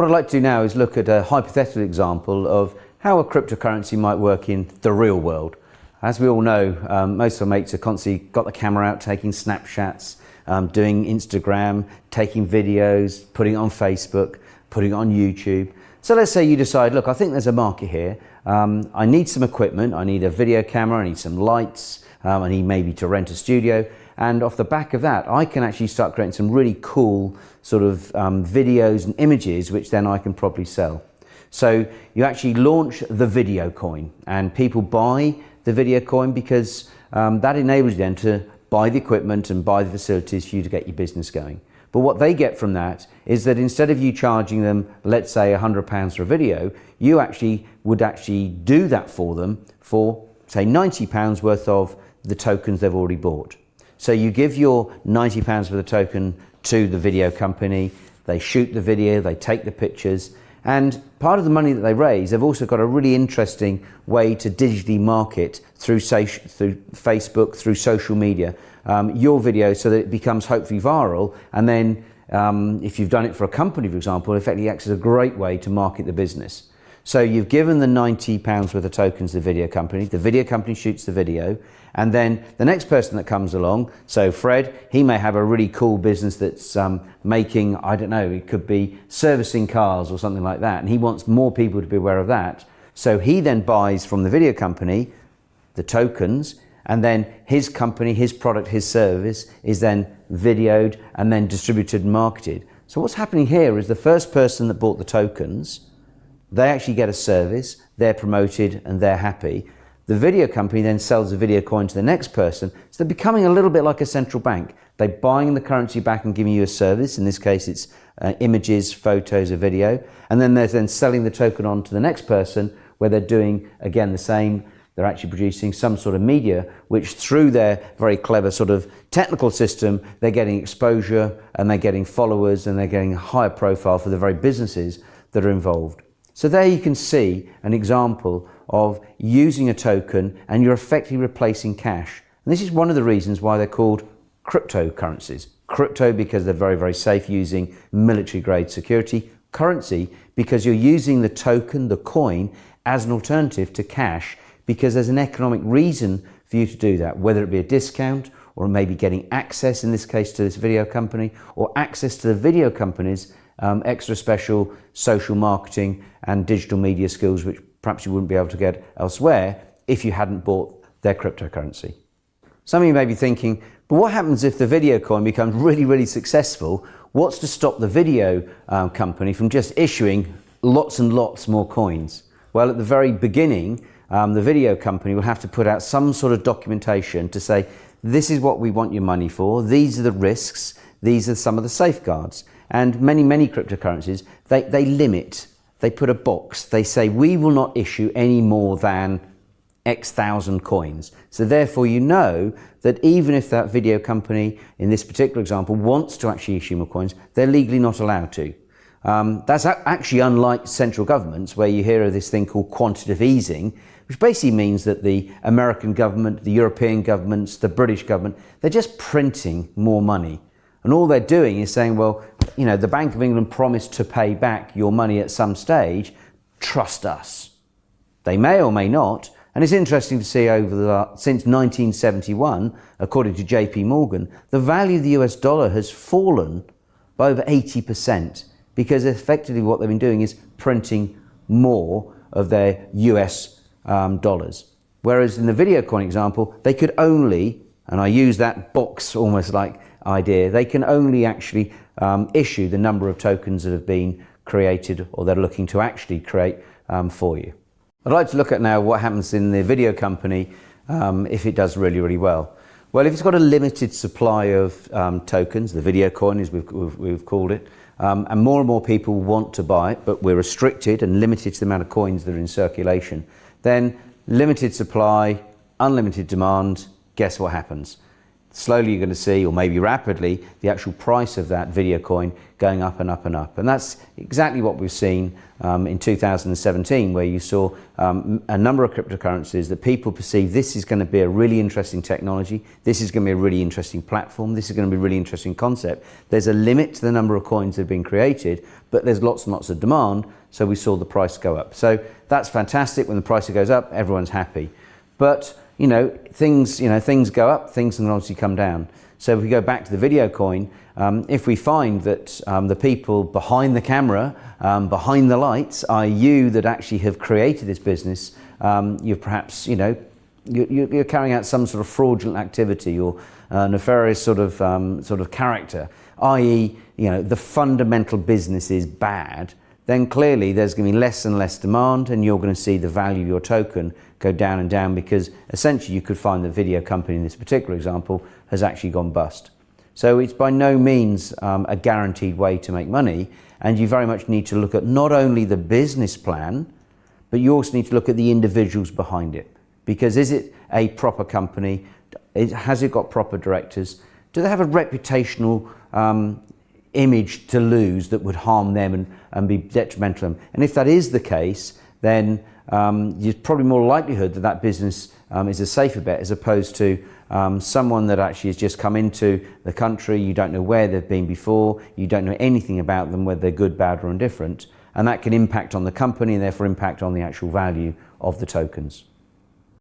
What I'd like to do now is look at a hypothetical example of how a cryptocurrency might work in the real world. As we all know, most of our mates are constantly got the camera out taking snapshots, doing Instagram, taking videos, putting it on Facebook, putting it on YouTube. So let's say you decide, look, I think there's a market here. I need some equipment, I need a video camera, I need some lights, I need maybe to rent a studio. And off the back of that, I can actually start creating some really cool sort of videos and images, which then I can probably sell. So you actually launch the video coin, and people buy the video coin because that enables you then to buy the equipment and buy the facilities for you to get your business going. But what they get from that is that instead of you charging them, let's say £100 for a video, you would actually do that for them for, say, £90 worth of the tokens they've already bought. So you give your £90 for the token to the video company, they shoot the video, they take the pictures, and part of the money that they raise, they've also got a really interesting way to digitally market through Facebook, through social media, your video, so that it becomes hopefully viral. And then if you've done it for a company, for example, it effectively acts as a great way to market the business. So you've given the £90 worth of tokens to the video company shoots the video, and then the next person that comes along, so Fred, he may have a really cool business that's making, I don't know, it could be servicing cars or something like that, and he wants more people to be aware of that. So he then buys from the video company the tokens, and then his company, his product, his service is then videoed and then distributed and marketed. So what's happening here is the first person that bought the tokens, they actually get a service, they're promoted and they're happy. The video company then sells the video coin to the next person. So they're becoming a little bit like a central bank. They're buying the currency back and giving you a service. In this case, it's images, photos, or video. And then they're then selling the token on to the next person, where they're doing, again, the same. They're actually producing some sort of media, which through their very clever sort of technical system, they're getting exposure and they're getting followers and they're getting a higher profile for the very businesses that are involved. So there you can see an example of using a token and you're effectively replacing cash. And this is one of the reasons why they're called cryptocurrencies. Crypto because they're very, very safe, using military grade security. Currency because you're using the token, the coin, as an alternative to cash, because there's an economic reason for you to do that, whether it be a discount or maybe getting access, in this case to this video company, or access to the video company's extra special social marketing and digital media skills, which perhaps you wouldn't be able to get elsewhere if you hadn't bought their cryptocurrency. Some of you may be thinking, but what happens if the video coin becomes really, really successful? What's to stop the video company from just issuing lots and lots more coins? Well, at the very beginning, the video company will have to put out some sort of documentation to say, this is what we want your money for, these are the risks, these are some of the safeguards. And many, many cryptocurrencies, they limit, they put a box, they say, we will not issue any more than X thousand coins. So therefore you know that even if that video company, in this particular example, wants to actually issue more coins, they're legally not allowed to. That's actually unlike central governments, where you hear of this thing called quantitative easing, which basically means that the American government, the European governments, the British government, they're just printing more money. And all they're doing is saying, well, you know, the Bank of England promised to pay back your money at some stage, trust us. They may or may not. And it's interesting to see since 1971, according to JP Morgan, the value of the US dollar has fallen by over 80%, because effectively what they've been doing is printing more of their US dollars. Whereas in the video coin example, they could only, and I use that box almost like idea, they can only actually issue the number of tokens that have been created or they're looking to actually create for you. I'd like to look at now what happens in the video company if it does really, really well. Well, if it's got a limited supply of tokens, the video coin as we've called it, and more people want to buy it, but we're restricted and limited to the amount of coins that are in circulation, then limited supply, unlimited demand, guess what happens? slowly you're going to see, or maybe rapidly, the actual price of that video coin going up and up and up. And that's exactly what we've seen in 2017, where you saw a number of cryptocurrencies that people perceive this is going to be a really interesting technology, this is going to be a really interesting platform, this is going to be a really interesting concept. There's a limit to the number of coins that have been created, but there's lots and lots of demand, so we saw the price go up. So that's fantastic. When the price goes up, everyone's happy. But things go up, things can obviously come down. So if we go back to the video coin, if we find that the people behind the camera, behind the lights, are you that actually have created this business, you're perhaps, you're carrying out some sort of fraudulent activity or nefarious sort of character, i.e., the fundamental business is bad, then clearly there's going to be less and less demand, and you're going to see the value of your token go down and down, because essentially you could find the video company in this particular example has actually gone bust. So it's by no means a guaranteed way to make money, and you very much need to look at not only the business plan, but you also need to look at the individuals behind it. Because is it a proper company? Has it got proper directors? Do they have a reputational image to lose that would harm them and be detrimental to them? And if that is the case, then there's probably more likelihood that that business is a safer bet, as opposed to someone that actually has just come into the country. You don't know where they've been before, you don't know anything about them, whether they're good, bad or indifferent, and that can impact on the company and therefore impact on the actual value of the tokens.